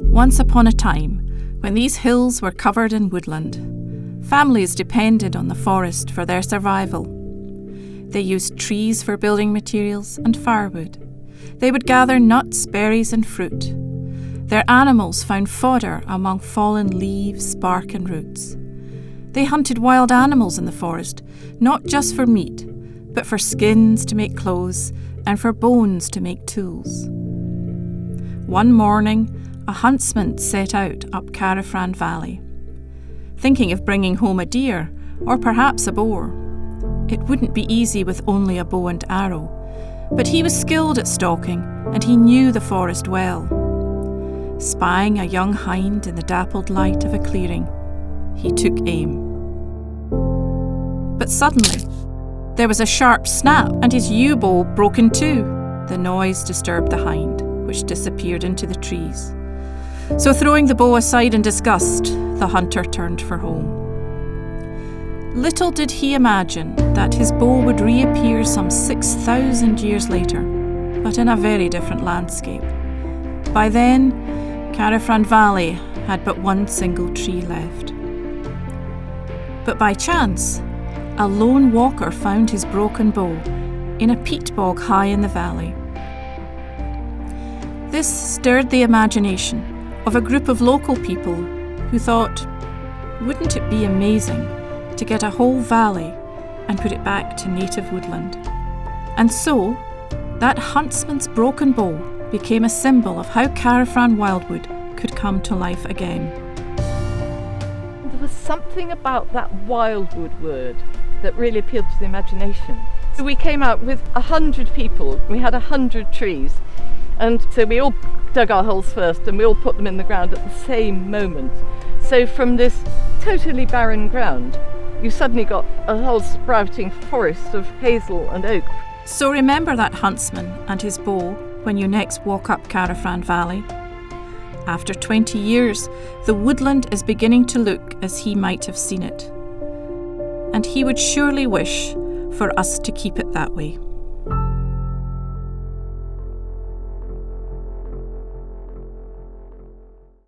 Once upon a time, when these hills were covered in woodland, families depended on the forest for their survival. They used trees for building materials and firewood. They would gather nuts, berries, and fruit. Their animals found fodder among fallen leaves, bark, and roots. They hunted wild animals in the forest, not just for meat, but for skins to make clothes and for bones to make tools. One morning, a huntsman set out up Carrifran Valley, thinking of bringing home a deer or perhaps a boar. It wouldn't be easy with only a bow and arrow, but he was skilled at stalking and he knew the forest well. Spying a young hind in the dappled light of a clearing, he took aim. But suddenly, there was a sharp snap and his yew bow broke in two. The noise disturbed the hind, which disappeared into the trees. So throwing the bow aside in disgust, the hunter turned for home. Little did he imagine that his bow would reappear some 6,000 years later, but in a very different landscape. By then, Carrifran Valley had but one single tree left. But by chance, a lone walker found his broken bow in a peat bog high in the valley. This stirred the imagination of a group of local people who thought, wouldn't it be amazing to get a whole valley and put it back to native woodland? And so, that huntsman's broken bow became a symbol of how Carrifran wildwood could come to life again. There was something about that wildwood word that really appealed to the imagination. So we came out with 100 people, we had 100 trees, and so we all dug our holes first and we all put them in the ground at the same moment. So from this totally barren ground, you suddenly got a whole sprouting forest of hazel and oak. So remember that huntsman and his bow when you next walk up Carrifran Valley. After 20 years, the woodland is beginning to look as he might have seen it. And he would surely wish for us to keep it that way.